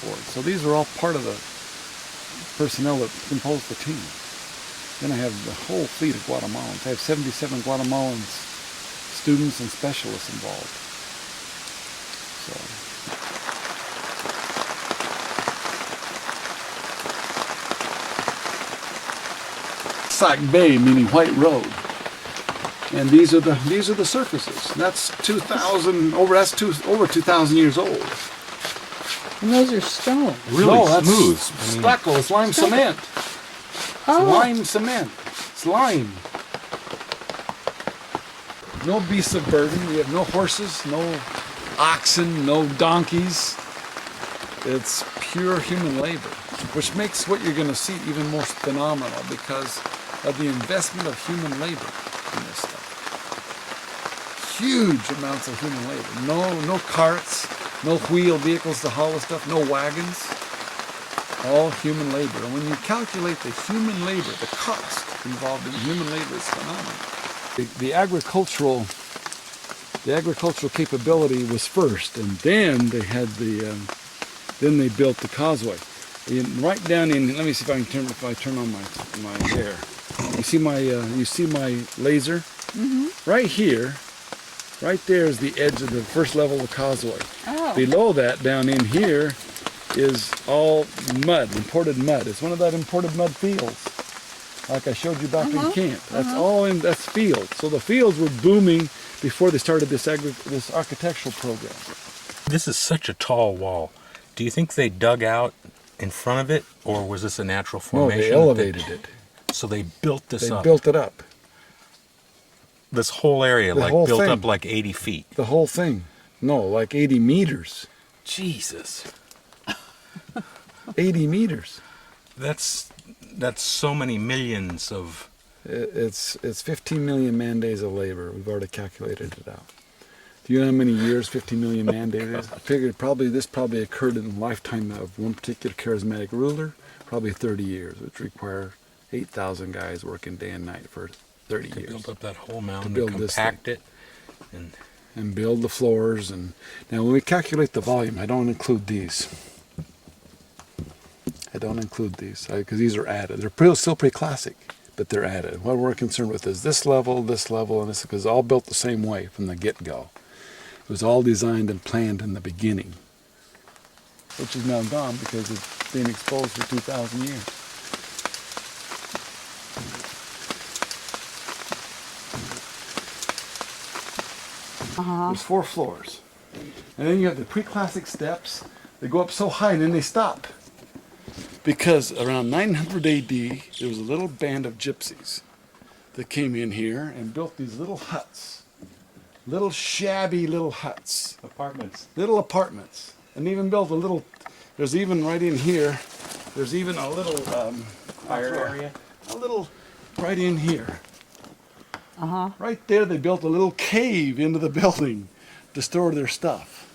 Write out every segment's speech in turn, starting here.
boards. So these are all part of the personnel that compose the team. Then I have the whole fleet of Guatemalans. I have 77 Guatemalan students and specialists involved. So. Sac Bay, meaning White Road, and these are the surfaces. That's 2,000 over 2,000 years old. And those are stone. Really No, that's smooth. smooth. Stucco. It's lime cement. Oh. It's lime cement. It's lime. No beasts of burden. We have no horses, no oxen, no donkeys. It's pure human labor, which makes what you're going to see even more phenomenal because of the investment of human labor in this stuff. Huge amounts of human labor. No carts, no wheeled vehicles to haul the stuff, no wagons. All human labor. And when you calculate the human labor, the cost involved in human labor is phenomenal. The agricultural capability was first, and then they had then they built the causeway. Right down in, let me see if I turn on my hair. You see my laser? Mm-hmm. Right here, right there is the edge of the first level of the causeway. Oh. Below that, down in here, is all mud, imported mud. It's one of that imported mud fields, like I showed you back in camp. That's that's fields. So the fields were booming before they started this architectural program. This is such a tall wall. Do you think they dug out in front of it, or was this a natural formation? No, they elevated it. So they built this up. They built it up. This whole area, The like whole built thing. up like 80 feet. The whole thing. No, like 80 meters. Jesus. 80 meters. That's so many millions of... It's 15 million man days of labor. We've already calculated it out. Do you know how many years 15 million man days is? I figured this probably occurred in the lifetime of one particular charismatic ruler, probably 30 years, which require 8,000 guys working day and night for 30 to years. build up that whole mountain, build to this compact it. And build the floors. And now when we calculate the volume, I don't include these. Because these are added. They're still pretty classic, but they're added. What we're concerned with is this level, and this, because it's all built the same way from the get-go. It was all designed and planned in the beginning, which is now gone because it's been exposed for 2,000 years. There's 4 floors. And then you have the pre-classic steps. They go up so high and then they stop. Because around 900 AD, there was a little band of gypsies that came in here and built these little huts. Little shabby little huts. Little apartments. And even built a little, there's even right in here, there's even a little fire area. A little right in here. Right there they built a little cave into the building to store their stuff.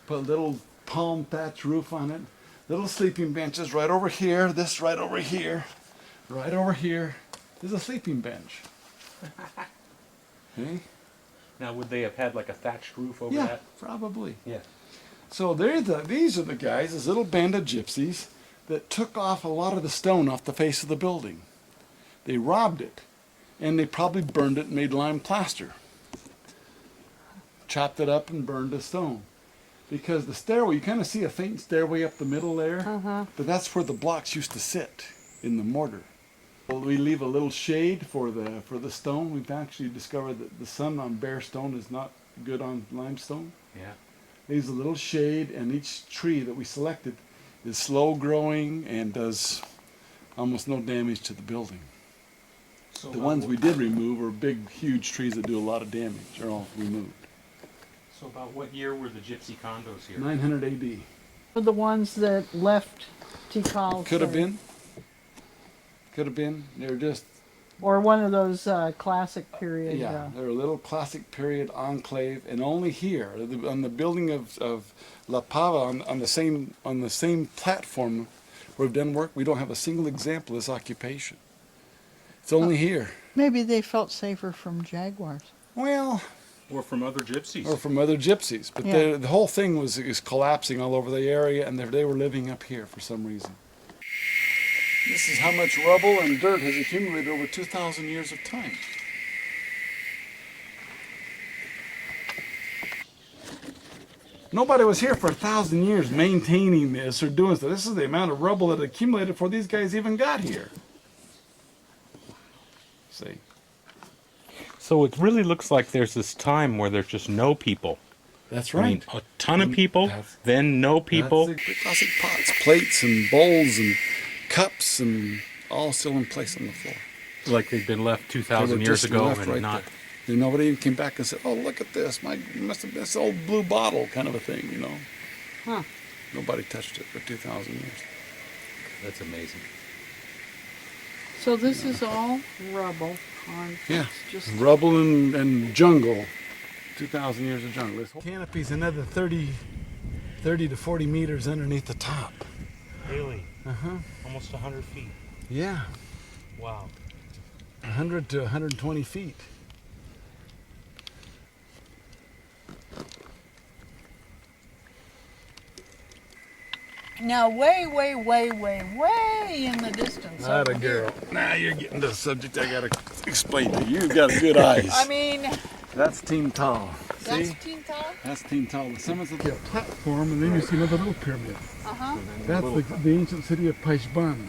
Put a little palm thatch roof on it. Little sleeping benches right over here, this right over here, right over here. There's a sleeping bench. Okay? Now, would they have had like a thatched roof over Yeah, that? probably. Yeah. So these are the guys, this little band of gypsies that took off a lot of the stone off the face of the building. They robbed it, and they probably burned it and made lime plaster. Chopped it up and burned the stone. Because the stairway, you kind of see a faint stairway up the middle there, but that's where the blocks used to sit in the mortar. Well, we leave a little shade for the stone. We've actually discovered that the sun on bare stone is not good on limestone. Yeah. Leaves a little shade, and each tree that we selected is slow growing and does almost no damage to the building. So The ones we did remove are big, huge trees that do a lot of damage, are all removed. So about what year were the gypsy condos here? 900 AD. For the ones that left Tikal. Could have been. Could have been. They're just, Or one of those classic period. yeah, they're a little classic period enclave, and only here, on the building of La Pava, on the same platform where we've done work, we don't have a single example of this occupation. It's only here. Maybe they felt safer from jaguars. Well, Or from other gypsies. or from other gypsies. But Yeah. the whole thing is collapsing all over the area, and they were living up here for some reason. This is how much rubble and dirt has accumulated over 2,000 years of time. Nobody was here for 1,000 years maintaining this or doing stuff. This is the amount of rubble that accumulated before these guys even got here. See? So it really looks like there's this time where there's just no people. That's I mean, a ton of people, That's- then no people. That's the classic pots, plates, and bowls, and cups, and all still in place on the floor. Like they've been left They 2,000 were years just ago left and right not. there. Then nobody even came back and said, "Oh, look at this! Must have been this old blue bottle," kind of a thing, you know. Huh. Nobody touched it for 2,000 years. That's amazing. So this is all rubble on Yeah, it's just rubble and jungle. 2,000 years of jungle. This whole canopy's another 30 to 40 meters underneath the top. Really? Uh-huh. Almost 100 feet. Yeah, Wow. 100 to 120 feet. now way in the distance. Not a over here. girl. Now you're getting to the subject I gotta explain to you. You've got good eyes. I mean, That's Team Tall. that's See? Tintal. That's Team Tall. The summit's of the platform, and then you see another little pyramid. Uh-huh. That's the ancient city of Paishban.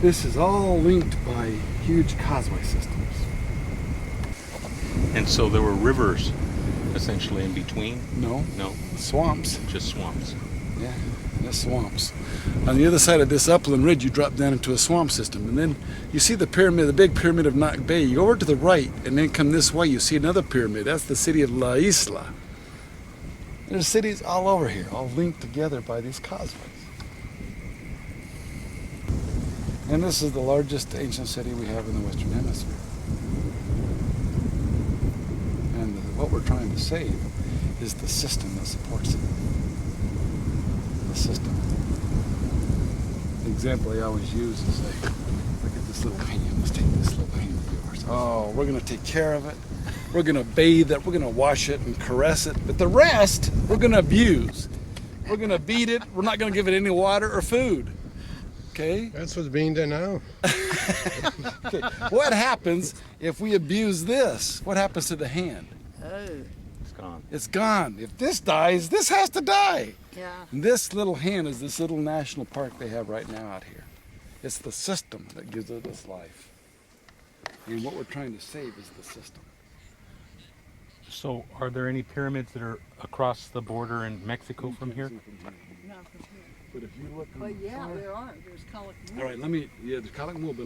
This is all linked by huge causeway systems. And so there were rivers essentially in between? No, No, swamps. just swamps. Yeah, that's swamps. On the other side of this upland ridge, you drop down into a swamp system, and then you see the pyramid, the big pyramid of Nak Bay. You go over to the right, and then come this way, you see another pyramid. That's the city of La Isla. There's cities all over here, all linked together by these causeways. And this is the largest ancient city we have in the Western Hemisphere. And what we're trying to save is the system that supports it. The system. The example I always use is like, look at this little hand. Let's take this little hand of yours. Oh, we're going to take care of it. We're going to bathe it. We're going to wash it and caress it. But the rest, we're going to abuse. We're going to beat it. We're not going to give it any water or food. Okay? That's what's being done now. Okay. What happens if we abuse this? What happens to the hand? Oh, It's gone. It's gone. If this dies, this has to die. yeah. And this little hand is this little national park they have right now out here. It's the system that gives it its life. And what we're trying to save is the system. So are there any pyramids that are across the border in Mexico from here? Not from here. But if you look on But the yeah, far- there are. There's Calakmul. All right, there's Calakmul, but